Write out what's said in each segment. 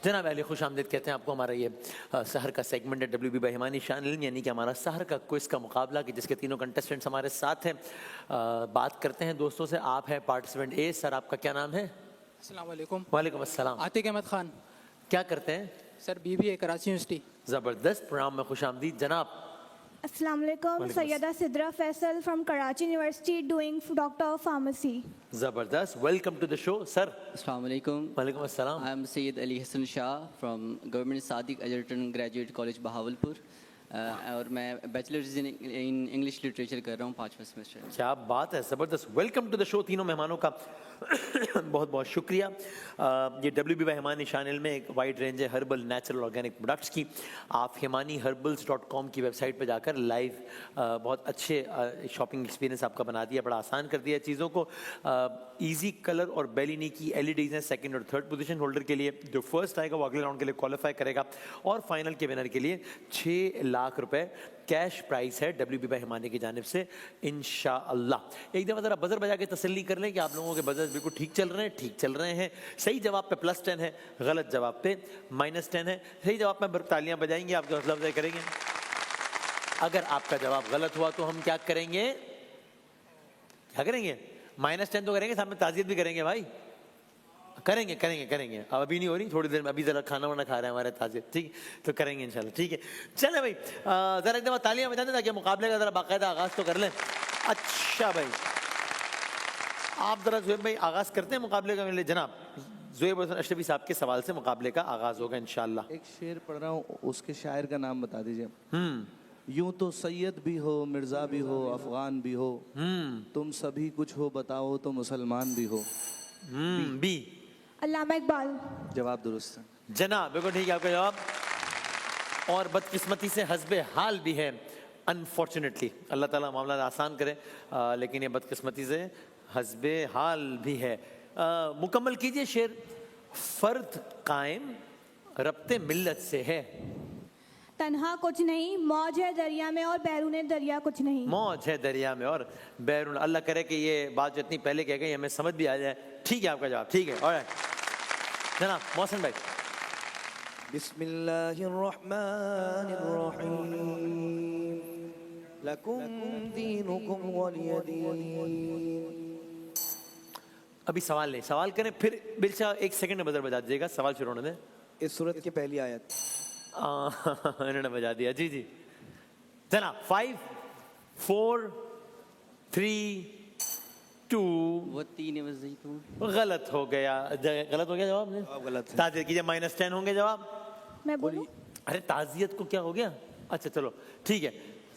جناب علی خوش آمدید کہتے ہیں آپ کو. ہمارا یہ سحر کا سیگمنٹ ہے WB بہیمانی شان علم، یعنی کہ ہمارا سحر کا کوئز کا مقابلہ کہ جس کے تینوں کنٹسٹنٹس ہمارے ساتھ ہیں. بات کرتے ہیں دوستوں سے. آپ ہیں پارٹیسپینٹ اے. سر آپ کا کیا نام ہے؟ السلام علیکم. وعلیکم السلام. عاتق احمد خان. کیا کرتے ہیں؟ Sir BBA Karachi university. زبردست. پروگرام میں خوش آمدید. جناب السلام علیکم. Syeda Sidra Faisal from Karachi university doing doctor of pharmacy. زبردست. Welcome to the show. Sir السلام علیکم. وعلیکم السلام. I am Syed Ali Hassan Shah from Government Sadiq Egerton Graduate College Bahawalpur. اور میں بیچلرز ان انگلش لٹریچر کر رہا ہوں 5واں سیمسٹر. کیا بات ہے. زبردست. ویلکم ٹو دا شو تینوں مہمانوں کا بہت بہت شکریہ. یہ WB بہیمانی شان علم میں ایک وائڈ رینج ہے ہربل نیچرل آرگینک پروڈکٹس کی. آپ himaniherbals.com کی ویب سائٹ پہ جا کر لائیو بہت اچھے شاپنگ ایکسپیرینس آپ کا بنا دیا, بڑا آسان کر دیا چیزوں کو. ایزی کلر اور بیلینی کی LEDs ہیں سیکنڈ اور تھرڈ پوزیشن ہولڈر کے لیے. جو فرسٹ آئے گا وہ اگلے راؤنڈ کے لیے کوالیفائی کرے گا, اور فائنل کے ونر کے لیے 6 لاکھ روپے کیش پرائز ہے WB بہیمانی کی جانب سے انشاءاللہ. ایک دفعہ ذرا بزر بجا کے تسلی کر لیں کہ آپ لوگوں کے بزر بالکل ٹھیک چل رہے ہیں. ٹھیک چل رہے ہیں. صحیح جواب پہ +10 ہے, غلط جواب پہ -10 ہے. صحیح جواب میں تالیاں بجائیں گے, آپ کی حوصلہ افزائی کریں گے. اگر آپ کا جواب غلط ہوا تو ہم کیا کریں گے؟ کیا کریں گے؟ -10 تو کریں گے, سامنے تعزیت بھی کریں گے بھائی. کریں گے. اب ابھی نہیں ہو رہی, تھوڑی دیر میں. ابھی ذرا کھانا وانا کھا رہے ہیں ہمارے تعزیت, ٹھیک تو کریں گے انشاءاللہ. ٹھیک ہے چلیں بھائی, ذرا ایک دفعہ تالیاں بجا دیں تاکہ مقابلے کا ذرا باقاعدہ آغاز تو کر لیں. اچھا بھائی, آپ ذرا زہیب بھائی آغاز کرتے ہیں مقابلے کا. میرے جناب زہیب حسن اشرفی صاحب کے سوال سے مقابلے کا آغاز ہوگا انشاءاللہ. ایک شعر پڑھ رہا ہوں, اس کے شاعر کا نام بتا دیجیے. یوں تو سید بھی ہو, مرزا بھی ہو, افغان بھی ہو, تم سبھی کچھ ہو, بتاؤ تو مسلمان بھی ہو. بی علامہ اقبال. جواب درست ہے جناب, بالکل ٹھیک ہے آپ کا جواب. اور بدقسمتی سے حسب حال بھی ہے انفارچونیٹلی. اللہ تعالیٰ معاملہ آسان کرے, لیکن یہ بدقسمتی سے حسب حال بھی ہے. مکمل کیجئے شعر. فرد قائم ربط ملت سے ہے. تنہا کچھ نہیں, موج ہے دریا میں اور بیرون دریا کچھ نہیں. موج ہے دریا میں اور بیرون. اللہ کرے کہ یہ بات جو اتنی پہلے کہہ گئی ہمیں سمجھ بھی آ جائے. ٹھیک ہے آپ کا جواب, ٹھیک ہے. اور جناب محسن بھائی. بسم اللہ الرحمن الرحیم لکم دینکم ولی دین. ابھی سوال نہیں, سوال کریں پھر بلشا 1 سیکنڈ میں بزر بجا دیجیے گا. سوال شروع ہونے دیں. اس سورت کی پہلی آیت. انہوں نے بجا دیا. جی جی جناب. 5 4 3 2 وہ 3 وزیتون. غلط ہو گیا. غلط ہو گیا جواب نے. غلط ہے. تعزیت کیجیے. -10 ہوں گے جواب. میں بولوں؟ ارے تعزیت کو کیا ہو گیا؟ اچھا چلو ٹھیک ہے.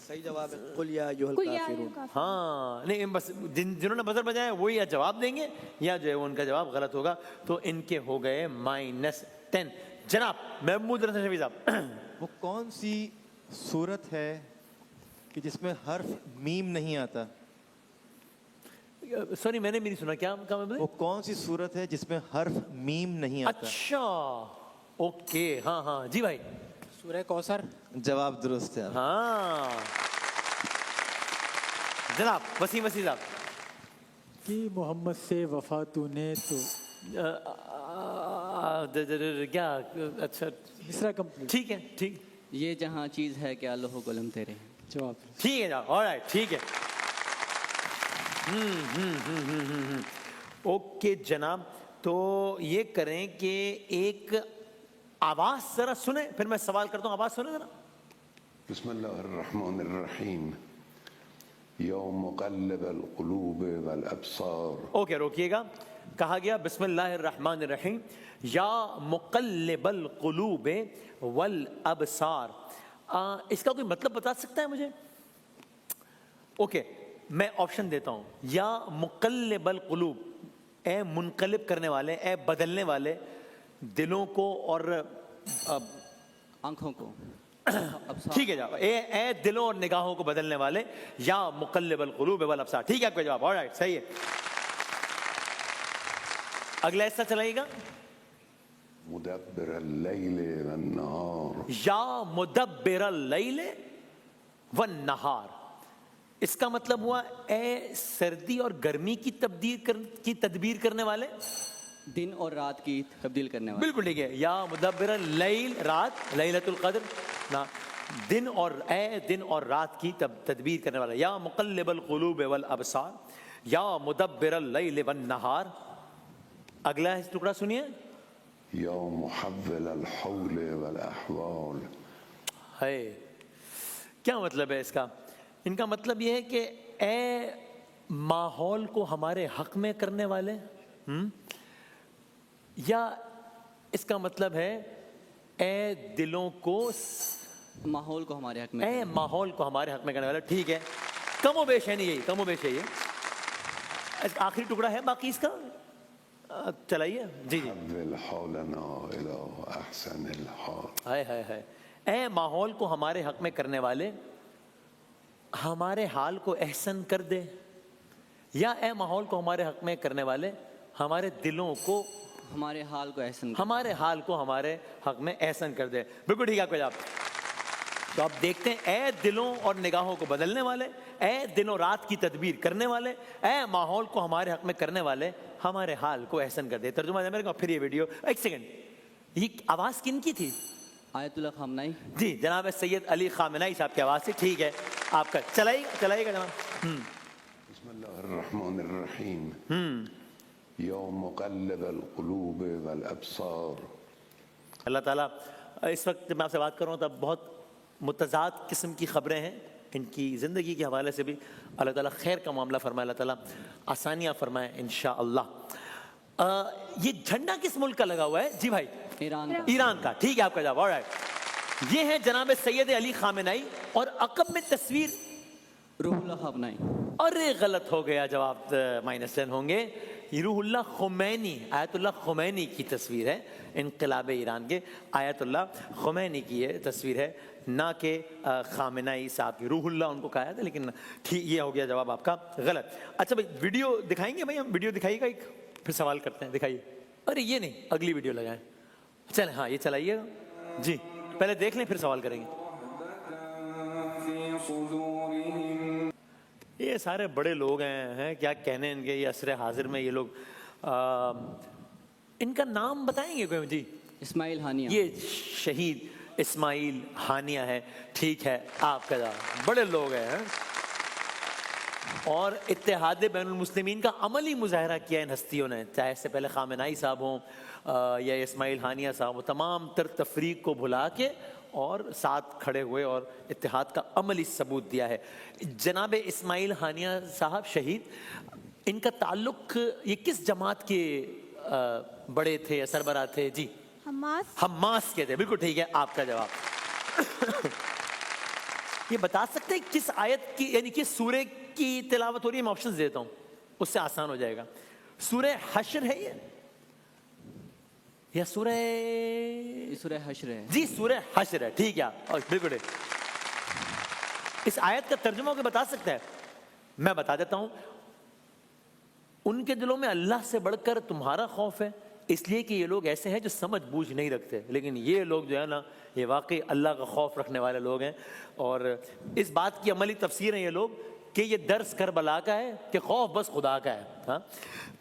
صحیح جواب ہے قل یا ایھا قل یا الکافرون. ہاں نہیں, بس جنہوں نے بزر بجایا وہی یا جواب دیں گے یا جو ہے ان کا جواب غلط ہوگا. تو ان کے ہو گئے -10. جناب محمود رسول شفیع صاحب. وہ کون سی صورت ہے کہ جس میں حرف میم نہیں آتا؟ سوری میں نے بھی نہیں سنا. کیا وہ کون سی صورت ہے جس میں حرف میم نہیں آتا؟ اچھا اوکے. ہاں جی بھائی. سورہ کوثر. جواب درست ہے. ہاں جناب وسیم صاحب. کہ محمد سے وفا تو نے تو کیا. اچھا مصرع کمپلیٹ. ٹھیک ہے. ٹھیک یہ جہاں چیز ہے کہ اللہ و قلم تیرے ہیں. جواب. ٹھیک ہے جناب. آلرائٹ ٹھیک ہے. اوکے جناب. تو یہ کریں کہ ایک آواز ذرا سنیں, پھر میں سوال کرتا ہوں. آواز سنیں ذرا. بسم اللہ الرحمن الرحیم یوم مقلب القلوب والابصار. اوکے روکیے گا. کہا گیا بسم اللہ الرحمن الرحیم یا مقلب القلوب والابصار. اس کا کوئی مطلب بتا سکتا ہے مجھے؟ اوکے میں آپشن دیتا ہوں. یا مقلب القلوب, اے منقلب کرنے والے, اے بدلنے والے دلوں کو اور آنکھوں کو. ٹھیک ہے جواب. اے دلوں اور نگاہوں کو بدلنے والے, یا مقلب القلوب والابصار. ٹھیک ہے آپ کا جواب. آلرائٹ صحیح ہے. اگلا حصہ چلائیے گا. مدبر اللیل والنہار. یا مدبر اللیل والنہار. اس کا مطلب ہوا اے سردی اور گرمی کی تدبیر کرنے والے, दिन और रात की तब्दील करने वाला। बिल्कुल ठीक है। या मुदब्बिर लैल, रात, लैलतुल क़द्र ना, दिन और रात की तदबीर करने वाला। या मुक़ल्लिबल क़ुलूब वल अबसार, या मुदब्बिर लैल वन नहार। अगला टुकड़ा सुनिए। या मुहव्विल अल हौल वल अहवाल। है क्या मतलब है इसका? इनका मतलब ये है कि ए माहौल को हमारे हक में करने वाले, या इसका मतलब है ए दिलों को, माहौल को हमारे हक में, ए माहौल को हमारे हक में करने वाला। ठीक है, कमोबेश है नहीं, यही कमोबेश है ये। आखिरी टुकड़ा है बाकी इसका, चलाइए जी जी। हव्विल हौलना इला अहसनिल हाल। हाय हाय हाय। ए माहौल को हमारे हक में करने वाले, हमारे हाल को एहसन कर दे, या ए माहौल को हमारे हक में करने वाले हमारे दिलों को, हमारे हाल को एहसन, हमारे हाल को हमारे हक में एहसन कर दे। बिल्कुल ठीक है आपका जवाब। तो आप देखते हैं, ए दिलों और निगाहों को बदलने वाले, ए दिनों रात की तदबीर करने वाले, ए माहौल को हमारे हक में करने वाले हमारे हाल को एहसन कर दे। तर्जुमा है मेरे को। फिर ये वीडियो, एक सेकंड, ये आवाज़ किन की थी? आयतुल्लाह खामनाई जी, जनाब सैयद अली खामेनेई साहब की आवाज़ से। ठीक है, आपका चलाइएगा जनाब। बिस्मिल्लाहिर्रहमानिर्रहीम। यौम मुक़ल्लिबल क़ुलूब वल अबसार। अल्लाह ताला, इस वक्त जब मैं आपसे बात कर रहा हूँ तब बहुत मुतज़ाद किस्म की ख़बरें हैं। इनकी ज़िंदगी के हवाले से भी अल्लाह ताला खैर का मामला फरमाए, अल्लाह ताला आसानियाँ फरमाए इंशाअल्लाह। ये झंडा किस मुल्क का लगा हुआ है? जी भाई, ईरान का। ठीक है आपका जवाब। ऑलराइट। ये है जनाब सैयद अली खामेनेई और अकब में तस्वीर रूहुल्लाह खामनाई। अरे गलत हो गया जवाब, -10 होंगे। रूहुल्लाह खुमैनी, आयतुल्लाह खुमैनी की तस्वीर है। इनक़िलाब ईरान के आयतुल्लाह खुमैनी की ये तस्वीर है, ना कि खामेनेई साहब की। रूहुल्लाह उनको कहा था, लेकिन ठीक ये हो गया जवाब आपका गलत। अच्छा भाई, वीडियो दिखाएंगे भाई हम? वीडियो दिखाइएगा एक, फिर सवाल करते हैं। दिखाइए। अरे ये नहीं, अगली वीडियो लगाएं। चलें, हाँ ये चलाइएगा जी, पहले देख लें फिर सवाल करेंगे। ये सारे बड़े लोग हैं क्या कहने इनके, ये असर हाजिर में ये लोग। इनका नाम बताएंगे कोई जी? इस्माइल हानिया। ये शहीद इस्माइल हानिया है। ठीक है आपका जवाब। बड़े लोग हैं। और इत्तेहाद बैनुल मुस्लिमीन का अमली मुजाहरा किया इन हस्तियों ने, चाहे इससे पहले खामेनेई साहब हों या इस्माइल हानिया साहब, तमाम तर तफरीक को भुला के और साथ खड़े हुए और इत्तेहाद का अमली सबूत दिया है। जनाब इस्माइल हानिया साहब शहीद, इनका ताल्लुक ये किस जमात के बड़े थे या सरबराह थे? जी, हमास के थे। बिल्कुल ठीक है आपका जवाब। ये बता सकते हैं किस आयत की, यानी किस सूरे की तिलावत हो रही है? मैं ऑप्शंस देता हूँ, उससे आसान हो जाएगा। सूरह हश्र है ये, या सूरह हश्र है? जी सूरह हश्र है। ठीक है, और बिल्कुल। इस आयत का तर्जुमा को बता सकता है? मैं बता देता हूं। उनके दिलों में अल्लाह से बढ़कर तुम्हारा खौफ है, इसलिए कि ये लोग ऐसे हैं जो समझ बूझ नहीं रखते, लेकिन ये लोग जो है ना, ये वाकई अल्लाह का खौफ रखने वाले लोग हैं। और इस बात की अमली तफसीर है ये लोग कि ये दर्स करबला का है कि खौफ बस खुदा का है। हाँ,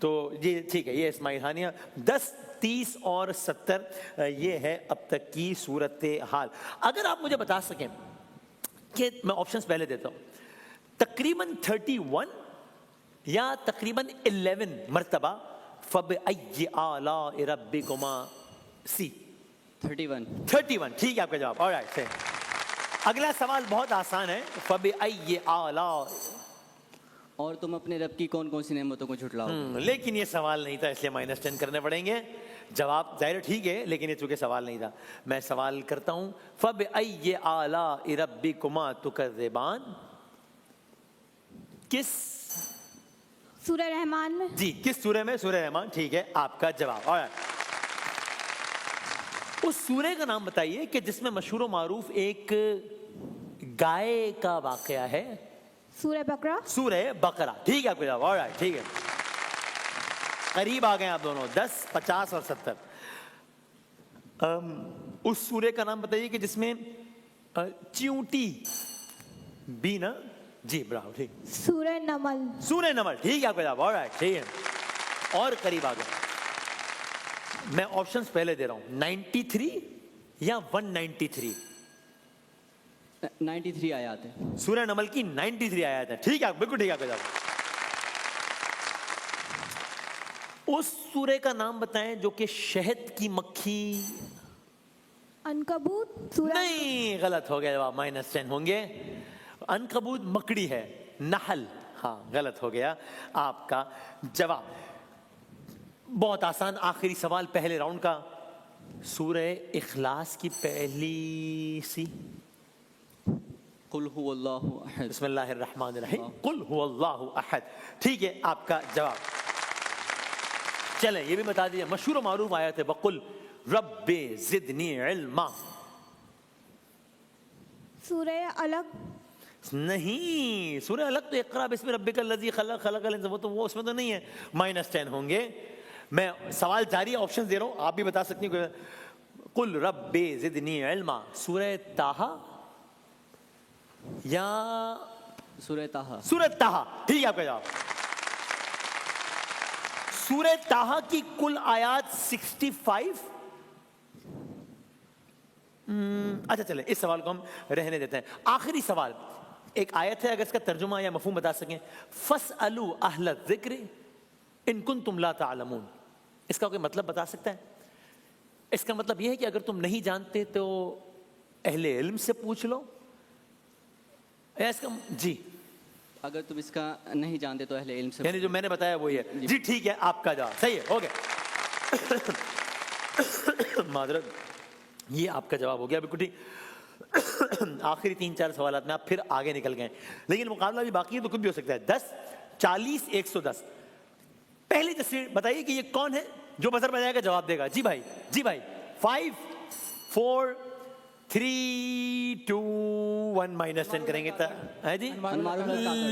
तो ये ठीक है। ये इस्माइल हानिया 10, 30 और 70 ये है अब तक की सूरत हाल। अगर आप मुझे बता सकें कि, मैं ऑप्शंस पहले देता हूं, तकरीबन 31 या तकरीबन 11 मरतबा फबअय्यि आलाइ रब्बिकुमा, सी 31। ठीक है आपका जवाब। ऑलराइट। अगला सवाल बहुत आसान है। फबअय्यि आलाइ, और तुम अपने रब की कौन कौन सी नेमतों को झुठलाओ। लेकिन ये सवाल नहीं था, इसलिए -10 करने पड़ेंगे। जवाब जाहिर ठीक है, लेकिन ये चूंकि सवाल नहीं था। मैं सवाल करता हूं, फबअय्यि आलाइ रब्बिकुमा तुकज़्ज़िबान, किस सूरह रहमान में? जी, किस सूरह में? सूरह रहमान। ठीक है आपका जवाब। और उस सूरह का नाम बताइए कि जिसमें मशहूर मारूफ एक गाय का वाकया है। सूरह बकरा। सूरह बकरा। ठीक है आपका जवाब। ऑलराइट, ठीक है, करीब आ गए आप दोनों। 10, 50 और 70। उस सूरह का नाम बताइए कि जिसमें चींटी भी ना, जी ब्रावो, ठीक। सूरह नमल। सूरह नमल। ठीक है आपका जवाब। ऑलराइट, ठीक है, और करीब आ गए। मैं ऑप्शंस पहले दे रहा हूं, 93 या 193? 93 आयात है। सूरह नमल की 93 आयत है। ठीक है, बिल्कुल ठीक है आपका जवाब। उस सूरह का नाम बताएं जो कि शहद की मक्खी। अनकबूत सूरह नहीं, गलत हो गया जवाब, -10 होंगे। अनकबूत मकड़ी है, नहल। हाँ, गलत हो गया आपका जवाब। बहुत आसान आखिरी सवाल पहले राउंड का। सूरह इखलास की पहली सी। कुल हुवल्लाहु अहद। बिस्मिल्लाहिर्रहमानिर्रहीम, कुल हुवल्लाहु अहद। ठीक है आपका जवाब। चलें, ये भी बता दीजिए, मशहूर और मारूफ आयत है, वकुल रब्बे जिदनी इल्मा। सूरह अलग नहीं, सूरह अलग तो इक़रा बिस्मि रब्बिकल लज़ी खलक़ खलक़ल इंसान, वो उसमें तो नहीं है। -10 होंगे। मैं सवाल जारी ऑप्शन दे रहा हूं, आप भी बता सकती हैं। कुल रब्बे जिदनी इल्मा, सूरह ताहा या सूरह ताहा। सूरह ताहा। ठीक है आपका जवाब। सूरह ताहा की कुल आयात 65। अच्छा चले, इस सवाल को हम रहने देते हैं। आखिरी सवाल, एक आयत है, अगर इसका तर्जुमा या मफहूम बता सकें। फसअलू अहल ज़िक्र इन कुंतुम ला तालमून, इसका कोई मतलब बता सकता है? इसका मतलब यह है कि अगर तुम नहीं जानते तो अहले इल्म से पूछ लो, या इसका जी, अगर तुम इसका नहीं जानते तो अहले इल्म से। यानी जो मैंने बताया वही है जी। ठीक है, आपका जवाब सही है, हो गया। मादरत, ये आपका जवाब हो गया बिल्कुल ठीक। आखिरी 3-4 सवाल में आप फिर आगे निकल गए, लेकिन मुकाबला भी बाकी है, तो कुछ भी हो सकता है। 10, 40, 110। पहली तस्वीर बताइए कि ये कौन है जो बजर बजाएगा जवाब देगा। जी भाई, जी भाई। 5, 4, 3, 2, 1, -10 करेंगे है जी।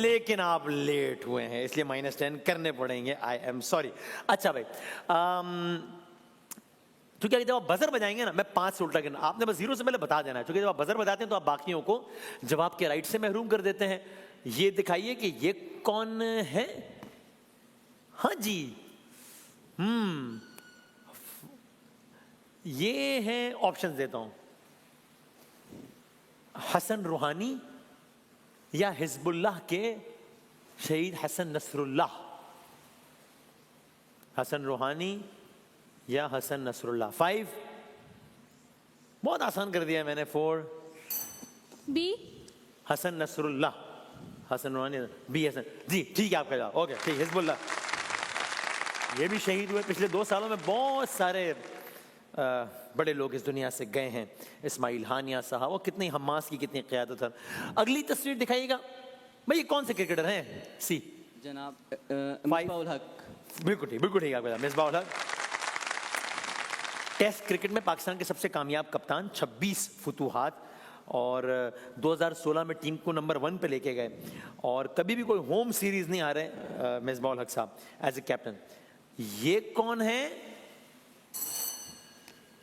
लेकिन आप लेट हुए हैं, इसलिए -10 करने पड़ेंगे। I am sorry. अच्छा भाई, क्योंकि जब आप बजर बजाएंगे ना, मैं 5 से उल्टा गिनना, आपने बस 0 से पहले बता देना है। क्योंकि जब आप बजर बजाते हैं तो आप बाकियों को जवाब के राइट से महरूम कर देते हैं। ये दिखाइए कि ये कौन है। हाँ जी, ये है, ऑप्शन देता हूं, हसन रूहानी या हिजबुल्लाह के शहीद हसन नसरुल्लाह। हसन रूहानी या हसन नसरुल्लाह। 5, बहुत आसान कर दिया मैंने। 4, बी हसन नसरुल्लाह, हसन रूहानी, बी हसन। जी ठीक है आपका जवाब। ओके ठीक, हिजबुल्लाह ये भी शहीद हुए। पिछले 2 सालों में बहुत सारे बड़े लोग इस दुनिया से गए हैं। इस्माइल हानिया साहब, वो कितनी हमास की कितनी क़यादत है। अगली तस्वीर दिखाइएगा भाई, ये कौन से क्रिकेटर हैं? सी जनाब मिसबाहुल हक। बिल्कुल ठीक, बिल्कुल ठीक आपका, मिसबाहुल हक। टेस्ट क्रिकेट में पाकिस्तान के सबसे कामयाब कप्तान, 26 फुतूहात, और 2016 में टीम को नंबर 1 पे लेके गए, और कभी भी कोई होम सीरीज नहीं आ रहे मिसबाहुल हक साहब एज ए कैप्टन। ये कौन है?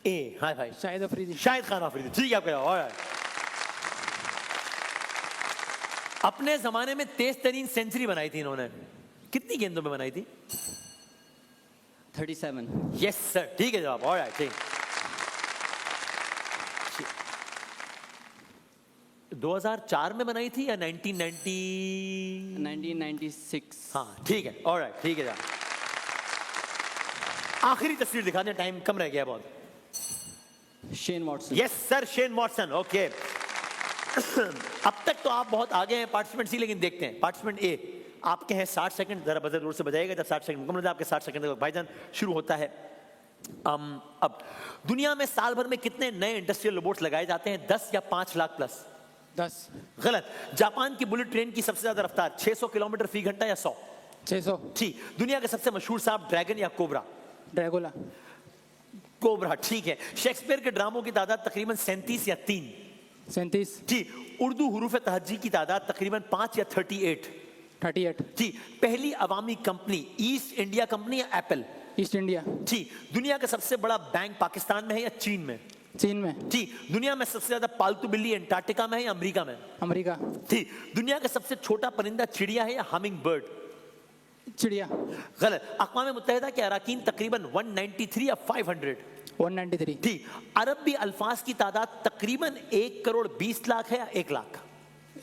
ए, हाँ भाई, शाहिद अफरीदी। शाहिद खान अफरीदी। ठीक है आपका जवाब। अपने जमाने में तेज तरीन सेंचुरी बनाई थी इन्होंने, कितनी गेंदों में बनाई थी? 37। यस सर, ठीक है जवाब। ऑलराइट, ठीक। 2004 में बनाई थी या 1996। हाँ ठीक है, ऑलराइट, ठीक है जवाब। आखिरी तस्वीर दिखा दें, टाइम कम रह गया बहुत। Shane Watson. Yes sir, Shane Watson. Okay, अब तक तो आप बहुत आगे हैं पार्टिसिपेंट सी, लेकिन देखते हैं पार्टिसिपेंट ए आपके हैं 60 सेकंड। जरा बजर जोर से बजाइएगा जब 60 सेकंड मुकम्मल हो जाए। आपके 60 सेकंड तक भाईजान शुरू होता है। अब दुनिया में साल भर में कितने नए इंडस्ट्रियल रोबोट्स लगाए जाते हैं? 10 या 5 लाख प्लस? 10। गलत। जापान की बुलेट ट्रेन की सबसे ज्यादा रफ्तार 600 किलोमीटर फी घंटा या 100? 600। ठीक। दुनिया का सबसे मशहूर सांप ड्रैगन या कोबरा? ड्रैगुला। कोबरा, ठीक है। शेक्सपियर के ड्रामों की तादाद तकरीबन 37 या 3? 37। ठीक। उर्दू हुरूफ तहज्जी की तादाद तकरीबन 5 या 38? 38। ठीक। पहली अवामी कंपनी ईस्ट इंडिया कंपनी या एप्पल? East India. ठीक। दुनिया का सबसे बड़ा बैंक पाकिस्तान में है या चीन में? चीन में। ठीक। दुनिया में सबसे ज्यादा पालतू बिल्ली अंटार्कटिका में है या अमेरिका में? अमेरिका। ठीक। दुनिया का सबसे छोटा परिंदा चिड़िया है या हमिंग बर्ड? चिड़िया गलत। अक़वाम मुत्तहिदा के अराकीन तकरीबन 193 या 500? 193 ठीक। अरबी अल्फाज की तादाद तकरीबन 1 करोड़ 20 लाख है या 1 लाख?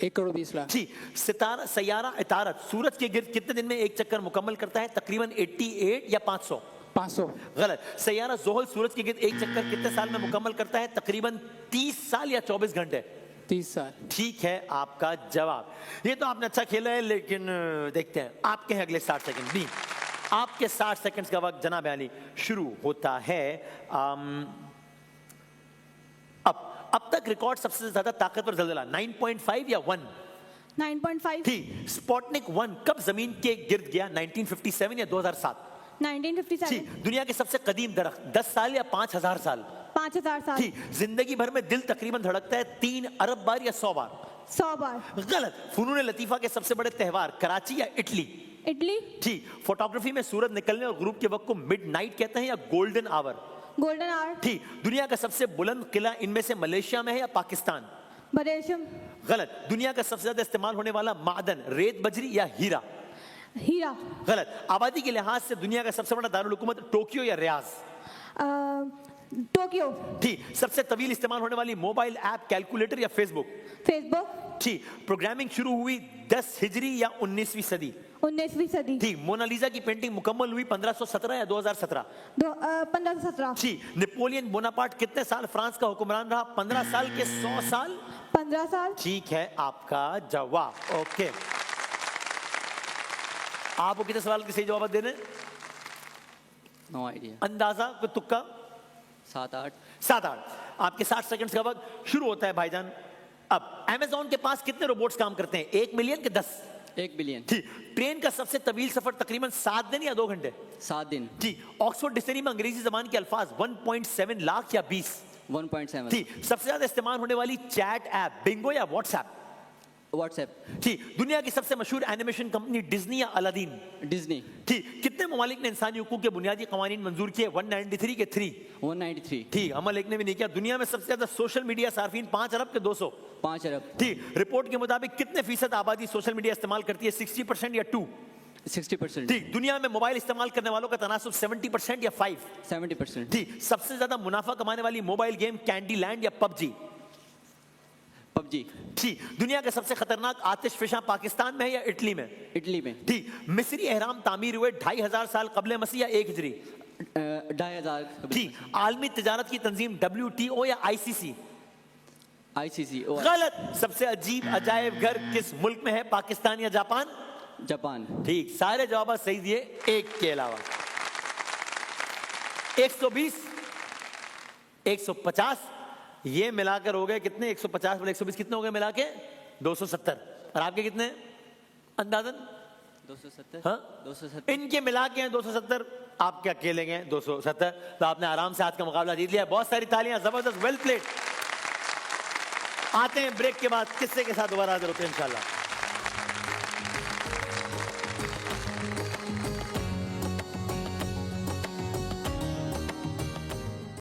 1 करोड़ 20 लाख ठीक। सितारा सैयारा इतारत सूरज के गिर्द कितने दिन में एक चक्कर मुकम्मल करता है? तकरीबन 88 या 500? 500 गलत। सैयारा ज़ोहल सूरज के गिर्द एक चक्कर कितने साल में मुकम्मल करता है? तकरीबन 30 साल या 24 घंटे? 30 साल ठीक है आपका जवाब। ये तो आपने अच्छा खेला है, लेकिन देखते हैं आपके हैं अगले 60 सेकंड भी। आपके 60 सेकंड्स का वक्त जनाब अली शुरू होता है। अब तक रिकॉर्ड सबसे ज्यादा ताकतवर ज़लज़ला 9.5 या 1? 9.5 ठीक। स्पुतनिक 1 कब जमीन के गिर्द गया? 1957 या 2007? 1957 ठीक। दुनिया के सबसे कदीम दरख्त 10 साल या 5000 साल? 5000 साल ठीक। जिंदगी भर में दिल तकरीबन धड़कता है 3 अरब बार या 100 बार? 100 बार गलत। फुनून लतीफा के सबसे बड़े त्योहार कराची या इटली? इटली ठीक। फोटोग्राफी में सूरज निकलने और ग्रुप के वक्त को मिडनाइट कहते हैं या गोल्डन आवर? गोल्डन आवर ठीक। दुनिया का सबसे बुलंद किला इनमें से मलेशिया में है या पाकिस्तान? बरेशम गलत। दुनिया का सबसे ज्यादा इस्तेमाल होने वाला मादन रेत बजरी या हीरा? हीरा गलत। आबादी के लिहाज से दुनिया का सबसे बड़ा दारुल हुकूमत टोक्यो या रियाज? टोक्यो ठीक। सबसे तवील इस्तेमाल होने वाली मोबाइल ऐप कैलकुलेटर या फेसबुक? फेसबुक ठीक। प्रोग्रामिंग शुरू हुई 10 हिजरी या 19वीं सदी? 19वीं सदी ठीक। मोनालिसा की पेंटिंग मुकम्मल हुई 1517 या 2017? 1517 ठीक। नेपोलियन बोनापार्ट कितने साल फ्रांस का हुक्मरान रहा? 15 साल के 100 साल? 15 साल ठीक है आपका जवाब। ओके, आपको कितने सवाल के सही जवाब दे रहे हैं? No idea. अंदाजा कोई तुक्का? 7-8 7-8। आपके 60 सेकंड्स का वक्त शुरू होता है भाईजान। अब अमेज़न के पास कितने रोबोट्स काम करते हैं? 1 मिलियन के 10? 1 बिलियन। ठीक। ट्रेन का सबसे तवील सफर तकरीबन 7 दिन या 2 घंटे? 7 दिन। ठीक। ऑक्सफोर्ड डिक्शनरी में अंग्रेजी जबान के अल्फाज 1.7 लाख या 20? 1.7। ठीक। सबसे ज्यादा इस्तेमाल होने वाली चैट ऐप बिंगो या व्हाट्सएप? व्हाट्सएप। ठीक। दुनिया की सबसे मशहूर एनिमेशन कंपनी डिज्नी या अलादीन? डिज्नी। ठीक। कितने ममालिक ने इंसानी हुकूक के बुनियादी कवानीन मंजूर किए? 193 के 3? 193। ठीक। अमल एक ने भी नहीं किया। दुनिया में सबसे ज्यादा सोशल मीडिया सार्फिन 5 अरब के 200? 5 अरब। ठीक। रिपोर्ट के मुताबिक कितने फीसद आबादी सोशल मीडिया इस्तेमाल करती है? 60% या 2? 60%। ठीक। दुनिया में मोबाइल इस्तेमाल करने वालों का तनासुब 70% या 5? 70%। ठीक। सबसे ज्यादा मुनाफा कमाने वाली मोबाइल गेम कैंडी लैंड या पबजी? पबजी। ठीक। दुनिया का सबसे खतरनाक आतिश फिशा पाकिस्तान में है या इटली में? इटली में। ठीक। मिस्री एहराम तामीर हुए 2500 साल कबल मसीह या 1 हिजरी? 2500। ठीक। आलमी तिजारत की तंजीम WTO या ICC? ICC। गलत। सबसे अजीब अजायब घर किस मुल्क में है? पाकिस्तान या जापान? जापान। ठीक। सारे जवाब सही दिए एक के अलावा। 120 150 ये मिलाकर हो गए कितने? 150 और 120 कितने हो गए मिला के? 270। और आपके कितने अंदाजन? 270। हाँ? 270। इनके मिला के हैं 270, आपके अकेले गए 270। तो आपने आराम से आज का मुकाबला जीत लिया। बहुत सारी तालियां, जबरदस्त, वेल प्लेड। आते हैं ब्रेक के बाद किस्से के साथ दोबारा हाजिर होते हैं इंशाल्लाह।